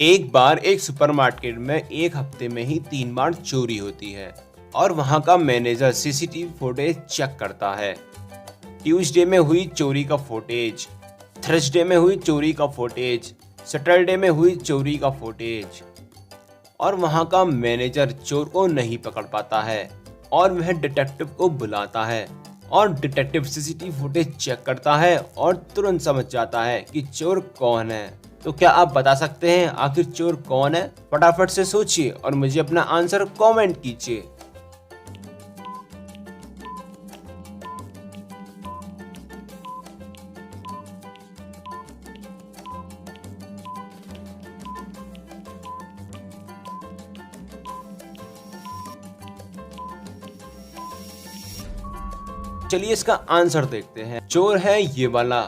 एक बार एक सुपरमार्केट में एक हफ्ते में ही 3 बार चोरी होती है और वहां का मैनेजर सीसीटीवी फुटेज चेक करता है। ट्यूसडे में हुई चोरी का फुटेज, थर्सडे में हुई चोरी का फुटेज, सैटरडे में हुई चोरी का फुटेज और वहां का मैनेजर चोर को नहीं पकड़ पाता है और वह डिटेक्टिव को बुलाता है और डिटेक्टिव सीसीटीवी फुटेज चेक करता है और तुरंत समझ जाता है कि चोर कौन है। तो क्या आप बता सकते हैं आखिर चोर कौन है? फटाफट से सोचिए और मुझे अपना आंसर कमेंट कीजिए। चलिए इसका आंसर देखते हैं। चोर है ये वाला,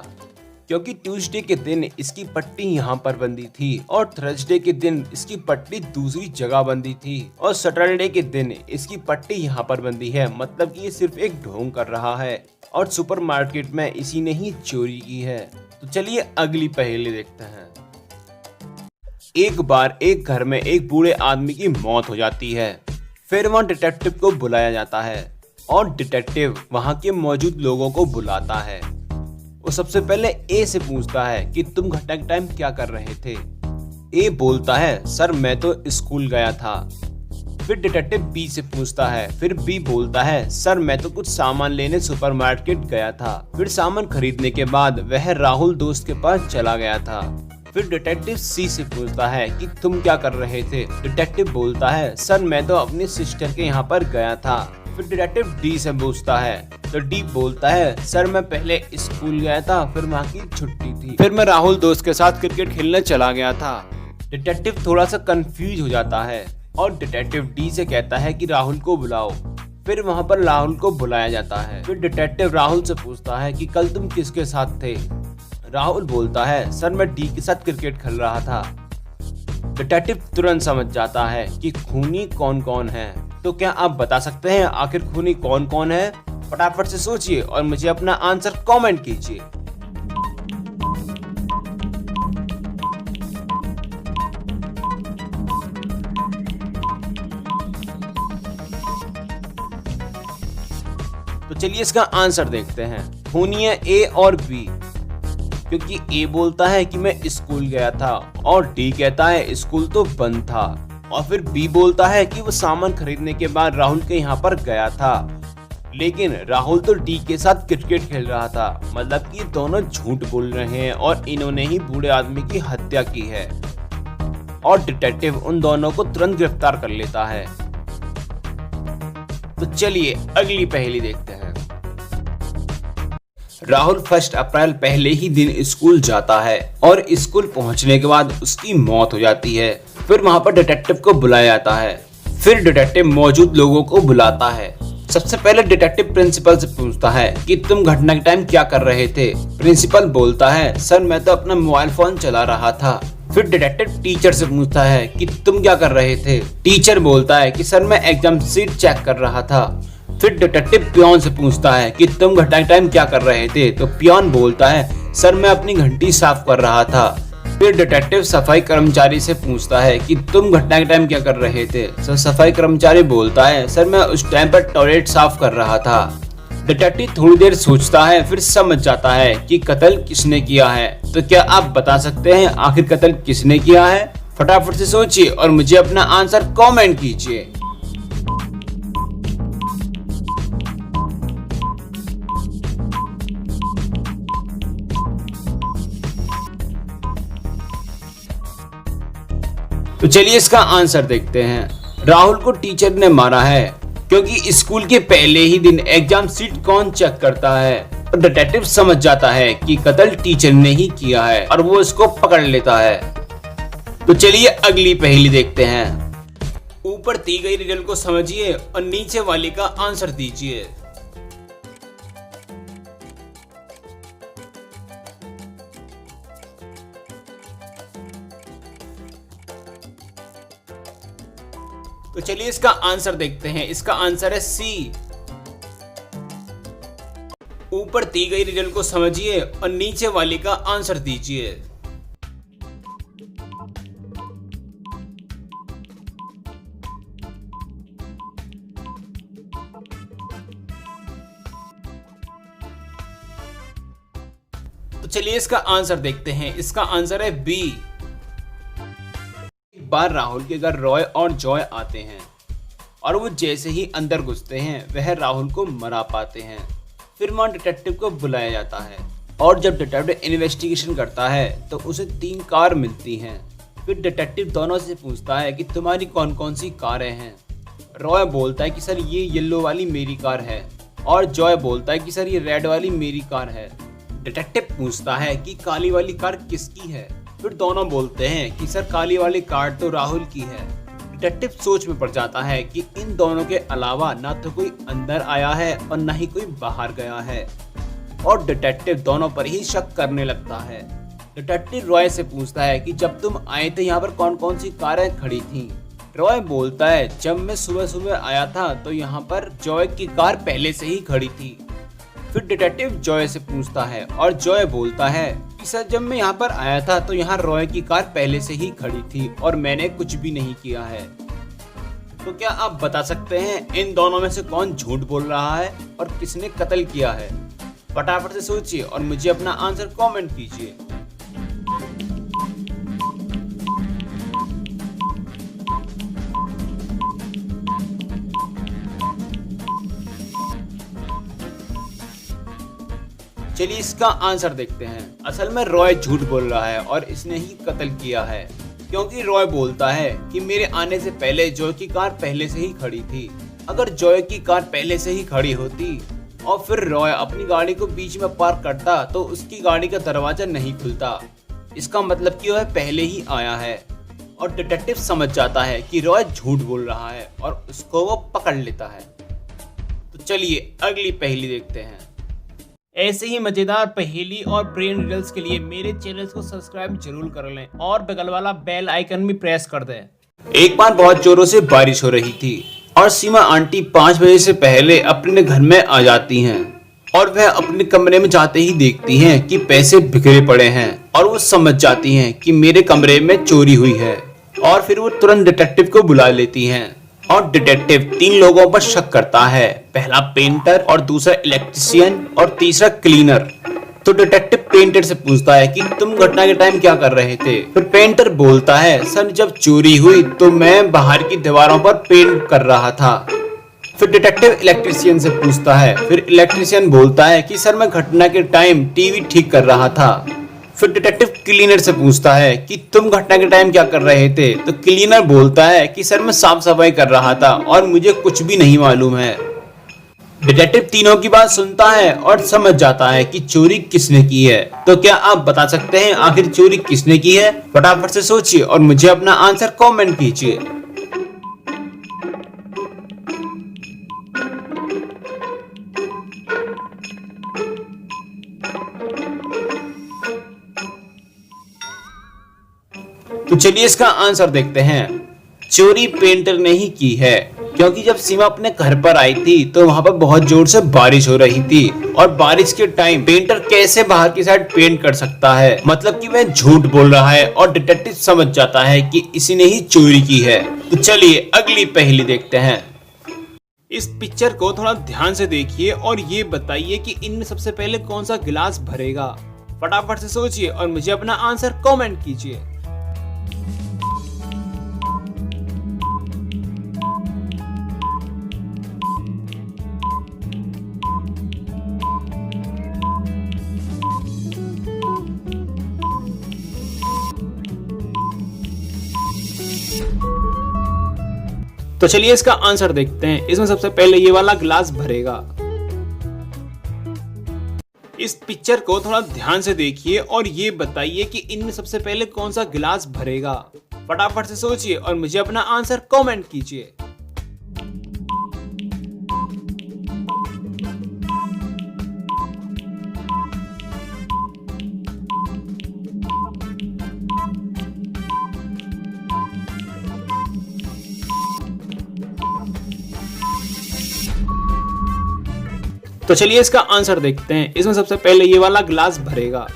क्योंकि ट्यूसडे के दिन इसकी पट्टी यहाँ पर बंधी थी और थर्सडे के दिन इसकी पट्टी दूसरी जगह बंधी थी और सैटरडे के दिन इसकी पट्टी यहाँ पर बंधी है। मतलब कि ये सिर्फ एक ढोंग कर रहा है और सुपरमार्केट में इसी ने ही चोरी की है। तो चलिए अगली पहेली देखते हैं। एक बार एक घर में एक बूढ़े आदमी की मौत हो जाती है। फिर वहाँ डिटेक्टिव को बुलाया जाता है और डिटेक्टिव वहाँ के मौजूद लोगों को बुलाता है। वो सबसे पहले ए से पूछता है कि तुम घटना के टाइम क्या कर रहे थे। ए बोलता है सर मैं तो स्कूल गया था। फिर डिटेक्टिव बी से पूछता है, फिर बी बोलता है सर मैं तो कुछ सामान लेने सुपरमार्केट गया था। फिर सामान खरीदने के बाद वह राहुल दोस्त के पास चला गया था। फिर डिटेक्टिव सी से पूछता है कि तुम क्या कर रहे थे। डिटेक्टिव बोलता है सर मैं तो अपनी सिस्टर के यहाँ पर गया था। फिर डिटेक्टिव डी से पूछता है तो डी बोलता है सर मैं पहले स्कूल गया था, फिर वहाँ की छुट्टी थी, फिर मैं राहुल दोस्त के साथ क्रिकेट खेलने चला गया था। डिटेक्टिव थोड़ा सा कंफ्यूज हो जाता है और डिटेक्टिव डी से कहता है कि राहुल को बुलाओ। फिर वहाँ पर राहुल को बुलाया जाता है। फिर डिटेक्टिव राहुल से पूछता है कि कल तुम किसके साथ थे। राहुल बोलता है सर मैं डी के साथ क्रिकेट खेल रहा था। डिटेक्टिव तुरंत समझ जाता है कि खूनी कौन कौन है। तो क्या आप बता सकते हैं आखिर खूनी कौन कौन है? फटाफट से सोचिए और मुझे अपना आंसर कमेंट कीजिए। तो चलिए इसका आंसर देखते हैं। खूनी है ए और बी, क्योंकि ए बोलता है कि मैं स्कूल गया था और डी कहता है स्कूल तो बंद था और फिर बी बोलता है कि वो सामान खरीदने के बाद राहुल के यहाँ पर गया था, लेकिन राहुल तो डी के साथ क्रिकेट खेल रहा था। मतलब कि दोनों झूठ बोल रहे हैं और इन्होंने ही बूढ़े आदमी की हत्या की है और डिटेक्टिव उन दोनों को तुरंत गिरफ्तार कर लेता है। तो चलिए अगली पहेली देखते हैं। राहुल 1 अप्रैल पहले ही दिन स्कूल जाता है और स्कूल पहुंचने के बाद उसकी मौत हो जाती है। फिर वहां पर डिटेक्टिव को बुलाया जाता है। फिर डिटेक्टिव मौजूद लोगों को बुलाता है। सबसे पहले डिटेक्टिव प्रिंसिपल से पूछता है कि तुम घटना के टाइम क्या कर रहे थे। प्रिंसिपल बोलता है सर मैं तो अपना मोबाइल फोन चला रहा था। फिर डिटेक्टिव टीचर से पूछता है कि तुम क्या कर रहे थे। टीचर बोलता है कि सर मैं एग्जाम शीट चेक कर रहा था। फिर डिटेक्टिव पियोन से पूछता है कि तुम घटना के टाइम क्या कर रहे थे। तो पियोन बोलता है सर मैं अपनी घंटी साफ कर रहा था। फिर डिटेक्टिव सफाई कर्मचारी से पूछता है कि तुम घटना के टाइम क्या कर रहे थे। तो सफाई कर्मचारी बोलता है सर मैं उस टाइम पर टॉयलेट साफ कर रहा था। डिटेक्टिव थोड़ी देर सोचता है, फिर समझ जाता है कि कत्ल किसने किया है। तो क्या आप बता सकते हैं आखिर कत्ल किसने किया है? फटाफट से सोचिए और मुझे अपना आंसर कमेंट कीजिए। तो चलिए इसका आंसर देखते हैं। राहुल को टीचर ने मारा है क्योंकि स्कूल के पहले ही दिन एग्जाम शीट कौन चेक करता है। और डिटेक्टिव समझ जाता है कि कत्ल टीचर ने ही किया है और वो इसको पकड़ लेता है। तो चलिए अगली पहेली देखते हैं। ऊपर दी गई रिडल को समझिए और नीचे वाली का आंसर दीजिए। तो चलिए इसका आंसर देखते हैं। इसका आंसर है सी। ऊपर दी गई रिडल को समझिए और नीचे वाली का आंसर दीजिए। तो चलिए इसका आंसर देखते हैं। इसका आंसर है बी। एक बार राहुल के घर रॉय और जॉय आते हैं और वो जैसे ही अंदर घुसते हैं वह राहुल को मरा पाते हैं। फिर वहाँ डिटेक्टिव को बुलाया जाता है और जब डिटेक्टिव इन्वेस्टिगेशन करता है तो उसे 3 कार मिलती हैं। फिर डिटेक्टिव दोनों से पूछता है कि तुम्हारी कौन कौन सी कारें हैं। रॉय बोलता है कि सर ये येलो वाली मेरी कार है और जॉय बोलता है कि सर ये रेड वाली मेरी कार है। डिटेक्टिव पूछता है कि काली वाली कार किसकी है। फिर दोनों बोलते हैं कि सर काली वाली कार तो राहुल की है। डिटेक्टिव सोच में पड़ जाता है कि इन दोनों के अलावा ना तो कोई अंदर आया है और ना ही कोई बाहर गया है और डिटेक्टिव दोनों पर ही शक करने लगता है। डिटेक्टिव रॉय से पूछता है कि जब तुम आए थे यहाँ पर कौन कौन सी कारें खड़ी थीं। रॉय बोलता है जब मैं सुबह सुबह आया था तो यहाँ पर जॉय की कार पहले से ही खड़ी थी। फिर डिटेक्टिव जॉय से पूछता है और जॉय बोलता है कि सर जब मैं यहाँ पर आया था तो यहाँ रॉय की कार पहले से ही खड़ी थी और मैंने कुछ भी नहीं किया है। तो क्या आप बता सकते हैं इन दोनों में से कौन झूठ बोल रहा है और किसने कत्ल किया है? फटाफट से सोचिए और मुझे अपना आंसर कमेंट कीजिए। चलिए इसका आंसर देखते हैं। असल में रॉय झूठ बोल रहा है और इसने ही कत्ल किया है, क्योंकि रॉय बोलता है कि मेरे आने से पहले जॉय की कार पहले से ही खड़ी थी। अगर जॉय की कार पहले से ही खड़ी होती और फिर रॉय अपनी गाड़ी को बीच में पार्क करता तो उसकी गाड़ी का दरवाजा नहीं खुलता। इसका मतलब कि वह पहले ही आया है और डिटेक्टिव समझ जाता है कि रॉय झूठ बोल रहा है और उसको वो पकड़ लेता है। तो चलिए अगली पहेली देखते हैं। ऐसे ही मजेदार पहेली और ब्रेन रिडल्स के लिए मेरे चैनल को सब्सक्राइब जरूर कर लें और बगल वाला बेल आइकन भी प्रेस कर दें। एक बार बहुत जोरों से बारिश हो रही थी और सीमा आंटी 5 बजे से पहले अपने घर में आ जाती हैं और वह अपने कमरे में जाते ही देखती हैं कि पैसे बिखरे पड़े हैं और वो समझ जाती हैं कि मेरे कमरे में चोरी हुई है और फिर वो तुरंत डिटेक्टिव को बुला लेती हैं और डिटेक्टिव 3 लोगों पर शक करता है। पहला पेंटर और दूसरा इलेक्ट्रिशियन और तीसरा क्लीनर। तो डिटेक्टिव पेंटर से पूछता है कि तुम घटना के टाइम क्या कर रहे थे। फिर पेंटर बोलता है सर जब चोरी हुई तो मैं बाहर की दीवारों पर पेंट कर रहा था। फिर डिटेक्टिव इलेक्ट्रिशियन से पूछता है। फिर इलेक्ट्रिशियन बोलता है कि सर मैं घटना के टाइम टीवी ठीक कर रहा था। फिर डिटेक्टिव क्लीनर से पूछता है कि तुम घटना के टाइम क्या कर रहे थे। तो क्लीनर बोलता है कि सर मैं साफ सफाई कर रहा था और मुझे कुछ भी नहीं मालूम है। डिटेक्टिव तीनों की बात सुनता है और समझ जाता है कि चोरी किसने की है। तो क्या आप बता सकते हैं आखिर चोरी किसने की है? फटाफट से सोचिए और मुझे अपना आंसर कमेंट कीजिए। तो चलिए इसका आंसर देखते हैं। चोरी पेंटर ने ही की है, क्योंकि जब सीमा अपने घर पर आई थी तो वहां पर बहुत जोर से बारिश हो रही थी और बारिश के टाइम पेंटर कैसे बाहर की साइड पेंट कर सकता है। मतलब कि वह झूठ बोल रहा है और डिटेक्टिव समझ जाता है कि इसी ने ही चोरी की है। तो चलिए अगली पहेली देखते हैं। इस पिक्चर को थोड़ा ध्यान से देखिए और ये बताइए कि इनमें सबसे पहले कौन सा गिलास भरेगा। फटाफट से सोचिए और मुझे अपना आंसर कमेंट कीजिए। तो चलिए इसका आंसर देखते हैं। इसमें सबसे पहले ये वाला गिलास भरेगा। इस पिक्चर को थोड़ा ध्यान से देखिए और ये बताइए कि इनमें सबसे पहले कौन सा गिलास भरेगा। फटाफट से सोचिए और मुझे अपना आंसर कमेंट कीजिए। तो चलिए इसका आंसर देखते हैं। इसमें सबसे पहले ये वाला गिलास भरेगा।